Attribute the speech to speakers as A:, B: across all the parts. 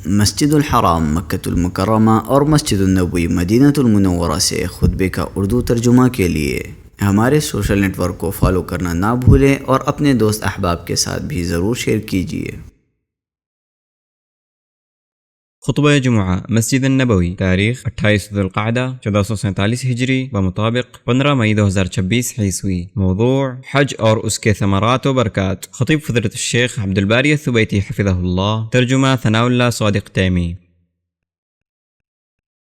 A: مسجد الحرام مکۃ المکرمہ اور مسجد النبوی مدینہ المنورہ سے خطبے کا اردو ترجمہ کے لیے ہمارے سوشل نیٹ ورک کو فالو کرنا نہ بھولیں اور اپنے دوست احباب کے ساتھ بھی ضرور شیئر کیجیے۔
B: خطبہ جمعہ مسجد النبوی، تاریخ 28 ذو القعدہ 1447 ہجری بمطابق 15 مئی 2026 عیسوی۔ موضوع حج اور اس کے ثمرات و برکات۔ خطیب فضیلۃ الشیخ عبدالباری الثبیتی حفظہ اللہ، ترجمہ ثناء اللہ صادق تیمی۔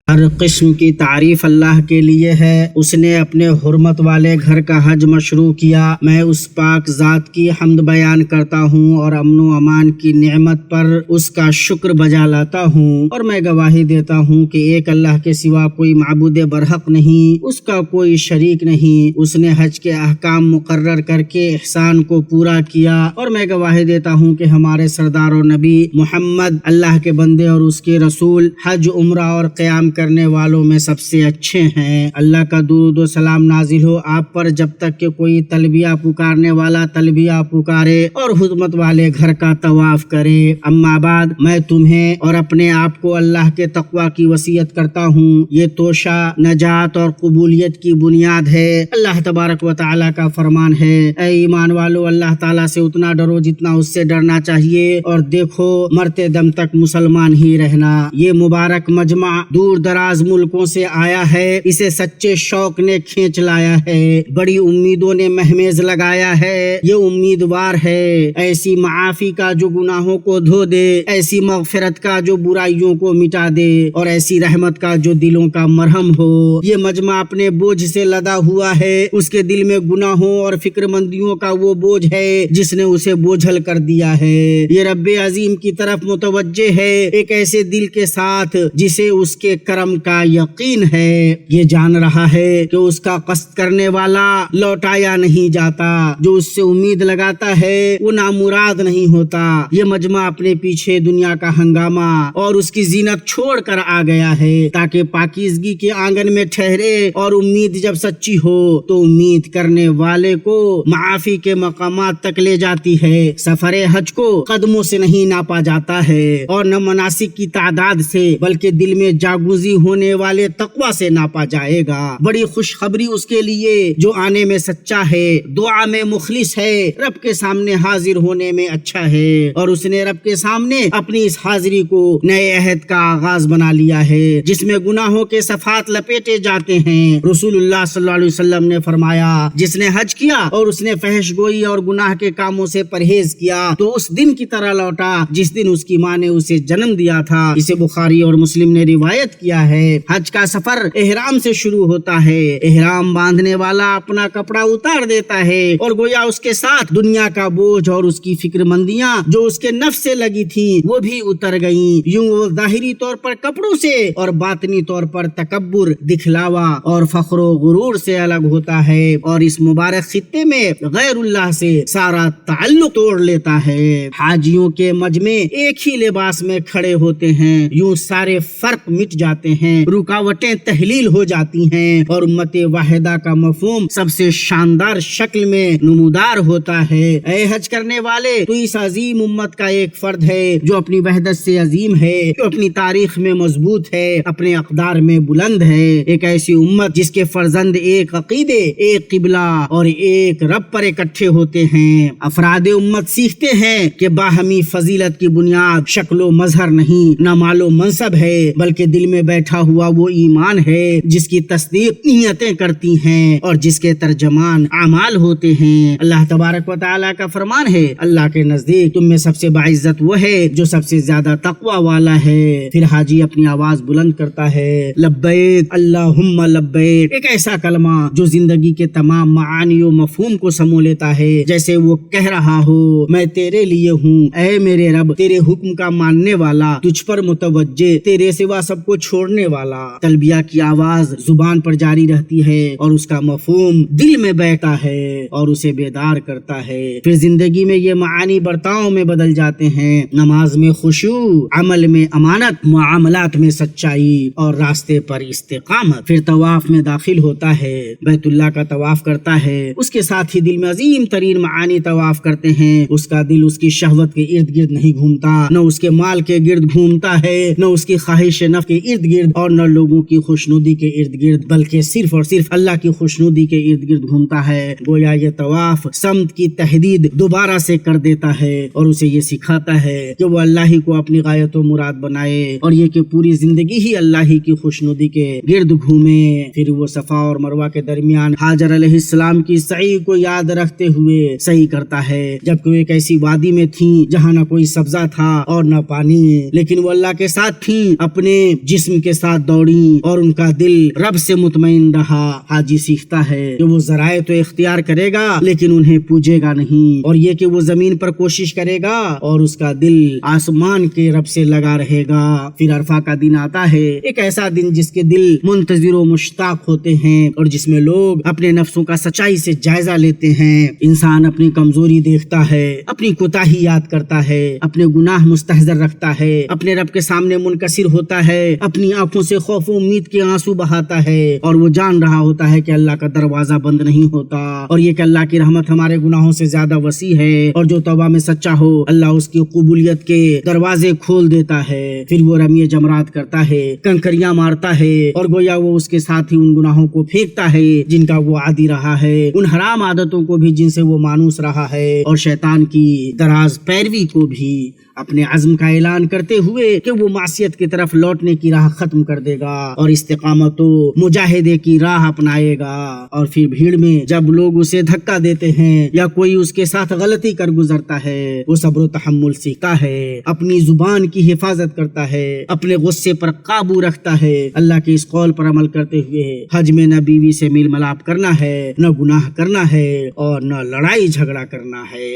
C: ہر قسم کی تعریف اللہ کے لیے ہے۔ اس نے اپنے حرمت والے گھر کا حج مشروع کیا۔ میں اس پاک ذات کی حمد بیان کرتا ہوں اور امن و امان کی نعمت پر اس کا شکر بجا لاتا ہوں، اور میں گواہی دیتا ہوں کہ ایک اللہ کے سوا کوئی معبود برحق نہیں، اس کا کوئی شریک نہیں۔ اس نے حج کے احکام مقرر کر کے احسان کو پورا کیا، اور میں گواہی دیتا ہوں کہ ہمارے سردار و نبی محمد اللہ کے بندے اور اس کے رسول، حج، عمرہ اور قیام کرنے والوں میں سب سے اچھے ہیں۔ اللہ کا درود و سلام نازل ہو آپ پر جب تک کہ کوئی تلبیہ پکارنے والا تلبیہ پکارے اور حرمت والے گھر کا طواف کرے۔ اما بعد، میں تمہیں اور اپنے آپ کو اللہ کے تقوی کی وصیت کرتا ہوں۔ یہ توشہ نجات اور قبولیت کی بنیاد ہے۔ اللہ تبارک و تعالیٰ کا فرمان ہے، اے ایمان والو، اللہ تعالیٰ سے اتنا ڈرو جتنا اس سے ڈرنا چاہیے، اور دیکھو مرتے دم تک مسلمان ہی رہنا۔ یہ مبارک مجمع دور دراز ملکوں سے آیا ہے، اسے سچے شوق نے کھینچ لایا ہے، بڑی امیدوں نے مہمیز لگایا ہے۔ یہ امیدوار ہے ایسی معافی کا جو گناہوں کو دھو دے، ایسی مغفرت کا جو برائیوں کو مٹا دے، اور ایسی رحمت کا جو دلوں کا مرہم ہو۔ یہ مجمع اپنے بوجھ سے لدا ہوا ہے، اس کے دل میں گناہوں اور فکر مندیوں کا وہ بوجھ ہے جس نے اسے بوجھل کر دیا ہے۔ یہ رب عظیم کی طرف متوجہ ہے، ایک ایسے دل کے ساتھ جسے اس کے کرم کا یقین ہے۔ یہ جان رہا ہے کہ اس کا قصد کرنے والا لوٹایا نہیں جاتا، جو اس سے امید لگاتا ہے وہ نامراد نہیں ہوتا۔ یہ مجمع اپنے پیچھے دنیا کا ہنگامہ اور اس کی زینت چھوڑ کر آ گیا ہے تاکہ پاکیزگی کے آنگن میں ٹھہرے، اور امید جب سچی ہو تو امید کرنے والے کو معافی کے مقامات تک لے جاتی ہے۔ سفر حج کو قدموں سے نہیں ناپا جاتا ہے، اور نہ مناسک کی تعداد سے، بلکہ دل میں جاگوزی ہونے والے تقوی سے ناپا جائے گا۔ بڑی خوشخبری اس کے لیے جو آنے میں سچا ہے، دعا میں مخلص ہے، رب کے سامنے حاضر ہونے میں اچھا ہے، اور اس نے رب کے سامنے اپنی اس حاضری کو نئے عہد کا آغاز بنا لیا ہے جس میں گناہوں کے صفات لپیٹے جاتے ہیں۔ رسول اللہ صلی اللہ علیہ وسلم نے فرمایا، جس نے حج کیا اور اس نے فحش گوئی اور گناہ کے کاموں سے پرہیز کیا تو اس دن کی طرح لوٹا جس دن اس کی ماں نے اسے جنم دیا تھا۔ اسے بخاری اور مسلم نے روایت کیا ہے۔ حج کا سفر احرام سے شروع ہوتا ہے۔ احرام باندھنے والا اپنا کپڑا اتار دیتا ہے، اور گویا اس کے ساتھ دنیا کا بوجھ اور اس کی فکر مندیاں جو اس کے نفس سے لگی تھیں وہ بھی اتر گئیں۔ یوں وہ ظاہری طور پر کپڑوں سے اور باطنی طور پر تکبر، دکھلاوا اور فخر و غرور سے الگ ہوتا ہے، اور اس مبارک خطے میں غیر اللہ سے سارا تعلق توڑ لیتا ہے۔ حاجیوں کے مجمع ایک ہی لباس میں کھڑے ہوتے ہیں، یوں سارے فرق مٹ جاتے ہیں، رکاوٹیں تحلیل ہو جاتی ہیں، اور امت واحدہ کا مفہوم سب سے شاندار شکل میں نمودار ہوتا ہے۔ اے حج کرنے والے، تو اس عظیم امت کا ایک فرد ہے جو اپنی وحدت سے عظیم ہے، جو اپنی تاریخ میں مضبوط ہے، اپنے اقدار میں بلند ہے۔ ایک ایسی امت جس کے فرزند ایک عقیدے، ایک قبلہ اور ایک رب پر اکٹھے ہوتے ہیں۔ افراد امت سیکھتے ہیں کہ باہمی فضیلت کی بنیاد شکل و مظہر نہیں، نہ مال و منصب ہے، بلکہ دل میں بیٹھا ہوا وہ ایمان ہے جس کی تصدیق نیتیں کرتی ہیں اور جس کے ترجمان اعمال ہوتے ہیں۔ اللہ تبارک و تعالیٰ کا فرمان ہے، اللہ کے نزدیک تم میں سب سے باعزت وہ ہے جو سب سے زیادہ تقوی والا ہے۔ پھر حاجی اپنی آواز بلند کرتا ہے، لبیک اللہم لبیک، ایک ایسا کلمہ جو زندگی کے تمام معانی و مفہوم کو سمو لیتا ہے، جیسے وہ کہہ رہا ہو، میں تیرے لیے ہوں، اے میرے رب، تیرے حکم کا ماننے والا، تجھ پر متوجہ، تیرے سوا سب کو چھوڑ چھوڑنے والا۔ تلبیہ کی آواز زبان پر جاری رہتی ہے اور اس کا مفہوم دل میں بیٹھتا ہے اور اسے بیدار کرتا ہے۔ پھر زندگی میں یہ معانی برتاؤں میں بدل جاتے ہیں، نماز میں خشوع، عمل میں امانت، معاملات میں سچائی اور راستے پر استقامت۔ پھر طواف میں داخل ہوتا ہے، بیت اللہ کا طواف کرتا ہے، اس کے ساتھ ہی دل میں عظیم ترین معانی طواف کرتے ہیں۔ اس کا دل اس کی شہوت کے ارد گرد نہیں گھومتا، نہ اس کے مال کے گرد گھومتا ہے، نہ اس کی خواہش نفس کے ارد گرد اور نہ لوگوں کی خوشنودی کے ارد گرد، بلکہ صرف اور صرف اللہ کی خوشنودی کے ارد گرد گھومتا ہے۔ گویا یہ طواف سمت کی تحدید دوبارہ سے کر دیتا ہے اور اسے یہ سکھاتا ہے کہ وہ اللہ ہی کو اپنی غایت و مراد بنائے اور یہ کہ پوری زندگی ہی اللہ ہی کی خوشنودی کے گرد گھومے۔ پھر وہ صفا اور مروہ کے درمیان ہاجر علیہ السلام کی سعی کو یاد رکھتے ہوئے سعی کرتا ہے، جبکہ وہ ایک ایسی وادی میں تھیں جہاں نہ کوئی سبزہ تھا اور نہ پانی، لیکن وہ اللہ کے ساتھ تھیں، اپنے جسم کے ساتھ دوڑیں اور ان کا دل رب سے مطمئن رہا۔ حاجی سیکھتا ہے کہ وہ ذرائع تو اختیار کرے گا لیکن انہیں پوجے گا نہیں، اور یہ کہ وہ زمین پر کوشش کرے گا اور اس کا دل آسمان کے رب سے لگا رہے گا۔ پھر عرفہ کا دن آتا ہے، ایک ایسا دن جس کے دل منتظر و مشتاق ہوتے ہیں اور جس میں لوگ اپنے نفسوں کا سچائی سے جائزہ لیتے ہیں۔ انسان اپنی کمزوری دیکھتا ہے، اپنی کوتاہی یاد کرتا ہے، اپنے گناہ مستحضر رکھتا ہے، اپنے رب کے سامنے منکسر ہوتا ہے، اپنی آنکھوں سے خوف و امید کے آنسو بہاتا ہے اور وہ جان رہا ہوتا ہے کہ اللہ کا دروازہ بند نہیں ہوتا اور یہ کہ اللہ کی رحمت ہمارے گناہوں سے زیادہ وسیع ہے اور جو توبہ میں سچا ہو اللہ اس کی قبولیت کے دروازے کھول دیتا ہے۔ پھر وہ رمی جمرات کرتا ہے، کنکریاں مارتا ہے اور گویا وہ اس کے ساتھ ہی ان گناہوں کو پھینکتا ہے جن کا وہ عادی رہا ہے، ان حرام عادتوں کو بھی جن سے وہ مانوس رہا ہے اور شیطان کی دراز پیروی کو بھی، اپنے عزم کا اعلان کرتے ہوئے کہ وہ معصیت کی طرف لوٹنے کی راہ ختم کر دے گا اور استقامت و مجاہدے کی راہ اپنائے گا۔ اور پھر بھیڑ میں جب لوگ اسے دھکا دیتے ہیں یا کوئی اس کے ساتھ غلطی کر گزرتا ہے، وہ صبر و تحمل سیکھتا ہے، اپنی زبان کی حفاظت کرتا ہے، اپنے غصے پر قابو رکھتا ہے، اللہ کے اس قول پر عمل کرتے ہوئے حج میں نہ بیوی سے میل ملاپ کرنا ہے، نہ گناہ کرنا ہے اور نہ لڑائی جھگڑا کرنا ہے۔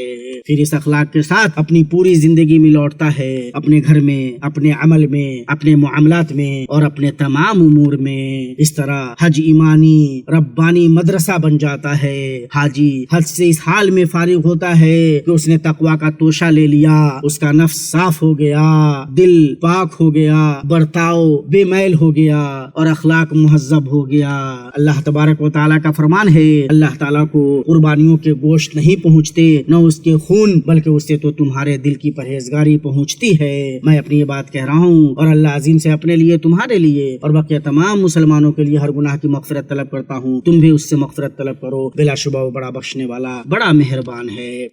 C: پھر اس اخلاق کے ساتھ اپنی پوری زندگی میں لوٹتا ہے، اپنے گھر میں، اپنے عمل میں، اپنے معاملات میں اور اپنے تمام امور میں۔ اس طرح حج ایمانی ربانی مدرسہ بن جاتا ہے۔ حاجی حج سے اس حال میں فارغ ہوتا ہے کہ اس نے تقویٰ کا توشہ لے لیا، اس کا نفس صاف ہو گیا، دل پاک ہو گیا، برتاؤ بے میل ہو گیا اور اخلاق مہذب ہو گیا۔ اللہ تبارک و تعالیٰ کا فرمان ہے، اللہ تعالیٰ کو قربانیوں کے گوشت نہیں پہنچتے، نہ اس کے خون، بلکہ اس سے تو تمہارے دل کی پرہیزگاری پہنچتی ہے۔ میں اپنی یہ بات کہہ رہا ہوں اور اللہ عظیم سے اپنے لیے، تمہارے لیے اور باقی تمام مسلمانوں کے لیے ہر گناہ کی مغفرت طلب کرتا ہوں۔ تم بھی اس سے مغفرت طلب کرو، بلا شبہ وہ بڑا بخشنے والا، بڑا مہربان ہے۔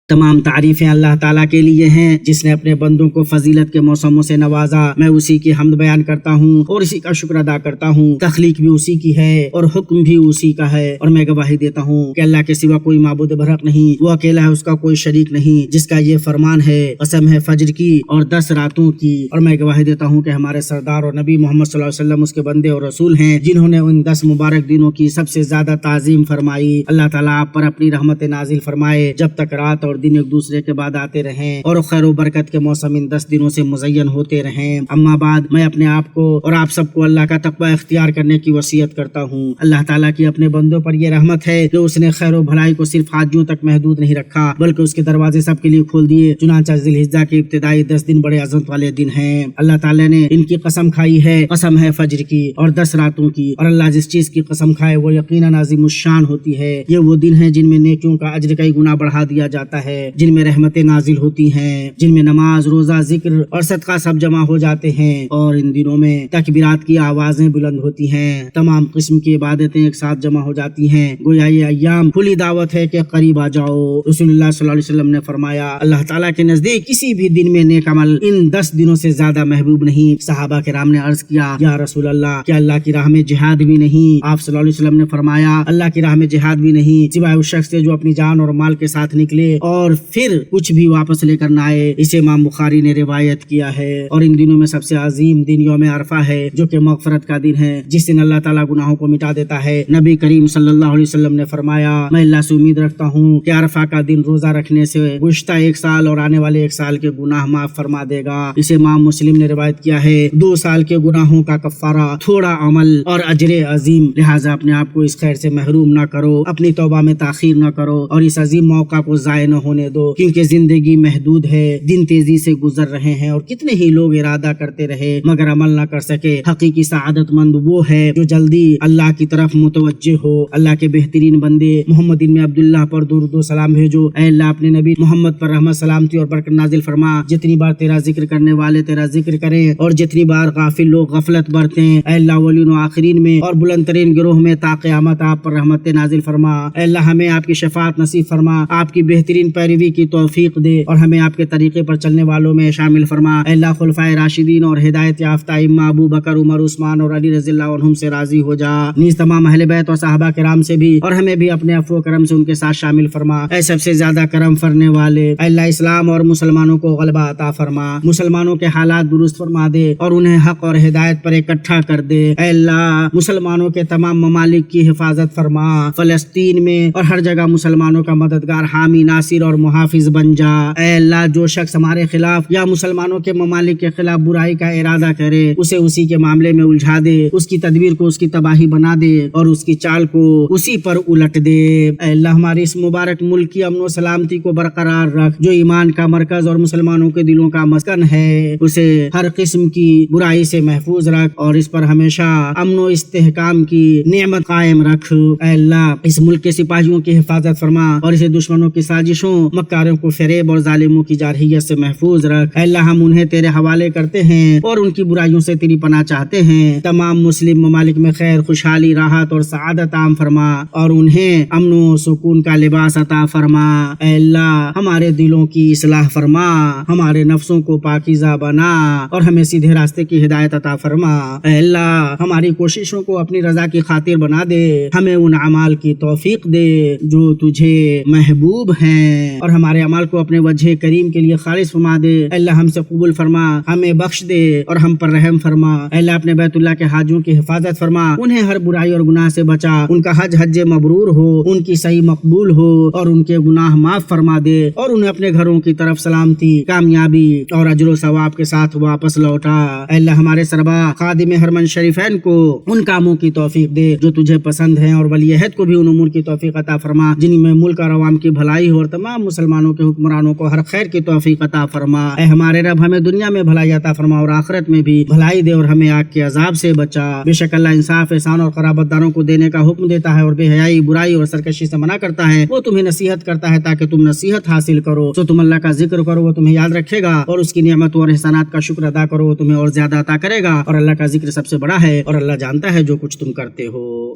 C: تمام تعریفیں اللہ تعالیٰ کے لیے ہیں جس نے اپنے بندوں کو فضیلت کے موسموں سے نوازا۔ میں اسی کی حمد بیان کرتا ہوں اور اسی کا شکر ادا کرتا ہوں۔ تخلیق بھی اسی کی ہے اور حکم بھی اسی کا ہے، اور میں گواہی دیتا ہوں کہ اللہ کے سوا کوئی معبود برحق نہیں، وہ اکیلا ہے، اس کا کوئی شریک نہیں، جس کا یہ فرمان ہے، قسم ہے فجر کی اور 10 راتوں کی، اور میں گواہی دیتا ہوں کہ ہمارے سردار اور نبی محمد صلی اللہ علیہ وسلم اس کے بندے اور رسول ہیں جنہوں نے ان 10 مبارک دنوں کی سب سے زیادہ تعظیم فرمائی۔ اللہ تعالیٰ آپ پر اپنی رحمت نازل فرمائے جب تک رات اور دن ایک دوسرے کے بعد آتے رہیں اور خیر و برکت کے موسم ان 10 دنوں سے مزین ہوتے رہیں۔ اما بعد، میں اپنے آپ کو اور آپ سب کو اللہ کا تقوی اختیار کرنے کی وصیت کرتا ہوں۔ اللہ تعالیٰ کی اپنے بندوں پر یہ رحمت ہے کہ اس نے خیر و بھلائی کو صرف حاجیوں تک محدود نہیں رکھا، بلکہ اس کے دروازے سب کے لیے کھول دیے۔ چنانچہ ذی الحجہ کے ابتدائی 10 دن بڑے عظمت والے دن ہیں۔ اللہ تعالیٰ نے ان کی قسم کھائی ہے، قسم ہے فجر کی اور 10 راتوں کی، اور اللہ جس چیز کی قسم کھائے وہ یقیناً عظیم الشان ہوتی ہے۔ یہ وہ دن ہیں جن میں نیکیوں کا اجر کئی گنا بڑھا دیا جاتا ہے، جن میں رحمتیں نازل ہوتی ہیں، جن میں نماز، روزہ، ذکر اور صدقہ سب جمع ہو جاتے ہیں، اور ان دنوں میں تکبیرات کی آوازیں بلند ہوتی ہیں، تمام قسم کی عبادتیں ایک ساتھ جمع ہو جاتی ہیں۔ گویا یہ ایام کھلی دعوت ہے کہ قریب آ جاؤ۔ رسول اللہ صلی اللہ علیہ وسلم نے فرمایا، اللہ تعالیٰ کے نزدیک کسی بھی دن میں نیک عمل ان 10 دنوں سے زیادہ محبوب نہیں۔ صحابہ کرام نے عرض کیا، یا رسول اللہ، کیا اللہ کی راہ میں جہاد بھی نہیں؟ آپ صلی اللہ علیہ وسلم نے فرمایا، اللہ کی راہ میں جہاد بھی نہیں سوائے اس شخص سے جو اپنی جان اور مال کے ساتھ نکلے اور پھر کچھ بھی واپس لے کر نہ آئے. اسے امام بخاری نے روایت کیا ہے. اور ان دنوں میں سب سے عظیم دن یوم عرفہ ہے جو کہ مغفرت کا دن ہے، جس دن اللہ تعالیٰ گناہوں کو مٹا دیتا ہے. نبی کریم صلی اللہ علیہ وسلم نے فرمایا میں اللہ سے امید رکھتا ہوں کہ عرفہ کا دن روزہ رکھنے سے گزشتہ 1 سال اور آنے والے 1 سال کے گناہ معاف فرما دے گا. اسے امام مسلم نے روایت کیا ہے. 2 سال کے گناہوں کا کفارہ تھوڑا عمل اور اجر عظیم. لہٰذا اپنے آپ کو اس خیر سے محروم نہ کرو، اپنی توبہ میں تاخیر نہ کرو اور اس عظیم موقع کو ضائع نہ ہونے دو، کیونکہ زندگی محدود ہے، دن تیزی سے گزر رہے ہیں اور کتنے ہی لوگ ارادہ کرتے رہے مگر عمل نہ کر سکے. حقیقی سعادت مند وہ ہے جو جلدی اللہ کی طرف متوجہ ہو. اللہ کے بہترین بندے محمد بن عبداللہ پر درود و سلام بھیجو. اے اللہ اپنے نبی محمد پر رحمت سلامتی اور برکت نازل فرما. جتنی بار تیرا ذکر کرنے والے تیرا ذکر کریں اور جتنی بار غافل لوگ غفلت برتیں، اے اللہ اولین و آخرین میں اور بلند ترین گروہ میں تا قیامت آپ پر رحمت نازل فرما. اے اللہ ہمیں آپ کی شفاعت نصیب فرما، آپ کی بہترین پیروی کی توفیق دے اور ہمیں آپ کے طریقے پر چلنے والوں میں شامل فرما. اے اللہ خلفائے راشدین اور ہدایت یافتہ ائمہ ابو بکر، عمر، عثمان اور علی رضی اللہ عنہم سے راضی ہو جا. نیز تمام اہل بیت اور صحابہ کرام سے بھی اور ہمیں بھی اپنے عفو و کرم سے ان کے ساتھ شامل فرما. اے سب سے زیادہ کرم فرمانے والے، اے اللہ اسلام اور مسلمانوں کو غلبہ عطا فرما. مسلمانوں کے حالات درست فرما دے اور انہیں حق اور ہدایت پر اکٹھا کر دے. اے اللہ مسلمانوں کے تمام ممالک کی حفاظت فرما. فلسطین میں اور ہر جگہ مسلمانوں کا مددگار، حامی، ناصر اور محافظ بن جا. اے اللہ جو شخص ہمارے خلاف یا مسلمانوں کے ممالک کے خلاف برائی کا ارادہ کرے اسے اسی کے معاملے میں الجھا دے، اس کی تدبیر کو اس کی تباہی بنا دے اور اس کی چال کو اسی پر الٹ دے. اے اللہ ہمارے اس مبارک ملک کی امن و سلامتی کو برقرار رکھ، جو ایمان کا مرکز اور مسلمانوں کے دلوں کا مسکن ہے اسے ہر قسم کی برائی سے محفوظ رکھ اور اس پر ہمیشہ امن و استحکام کی نعمت قائم رکھ. اے اللہ اس ملک کے سپاہیوں کی حفاظت فرما اور اسے دشمنوں کی سازشوں، مکاروں کو فریب اور ظالموں کی جارحیت سے محفوظ رکھ. اے اللہ ہم انہیں تیرے حوالے کرتے ہیں اور ان کی برائیوں سے تیری پناہ چاہتے ہیں. تمام مسلم ممالک میں خیر، خوشحالی، راحت اور سعادت عام فرما اور انہیں امن و سکون کا لباس عطا فرما. اے اللہ ہمارے دلوں کی اصلاح فرما، ہمارے نفسوں کو پاکیزہ بنا اور ہمیں سیدھے راستے کی ہدایت عطا فرما. اے اللہ ہماری کوششوں کو اپنی رضا کی خاطر بنا دے، ہمیں ان اعمال کی توفیق دے جو تجھے محبوب ہیں اور ہمارے اعمال کو اپنے وجہ کریم کے لیے خالص فرما دے. اے اللہ ہم سے قبول فرما، ہمیں بخش دے اور ہم پر رحم فرما. اے اللہ اپنے بیت اللہ کے حاجوں کی حفاظت فرما، انہیں ہر برائی اور گناہ سے بچا، ان کا حج مبرور ہو، ان کی صحیح مقبول ہو اور ان کے گناہ معاف فرما دے اور انہیں اپنے گھروں کی طرف سلامتی، کامیابی اور اجر و ثواب کے ساتھ واپس لوٹا. اے اللہ ہمارے سربراہ خادم حرمین شریفین کو ان کاموں کی توفیق دے جو تجھے پسند ہیں اور ولی عہد کو بھی ان امور کی توفیق عطا فرما جن میں ملک اور عوام کی بھلائی ہو اور تمام مسلمانوں کے حکمرانوں کو ہر خیر کی توفیق عطا فرما. اے ہمارے رب ہمیں دنیا میں بھلائی عطا فرما اور آخرت میں بھی بھلائی دے اور ہمیں آگ کے عذاب سے بچا. بے شک اللہ انصاف، احسان اور قرابت داروں کو دینے کا حکم دیتا ہے اور بے حیائی، برائی اور سرکشی سے منع کرتا ہے. وہ تمہیں نصیحت کرتا ہے تاکہ تم نصیحت حاصل کرو. تو تم اللہ کا ذکر کرو، وہ تمہیں یاد رکھے گا اور اس کی نعمتوں اور احسانات کا شکر ادا کرو، وہ تمہیں اور زیادہ عطا کرے گا. اور اللہ کا ذکر سب سے بڑا ہے اور اللہ جانتا ہے جو کچھ تم کرتے ہو.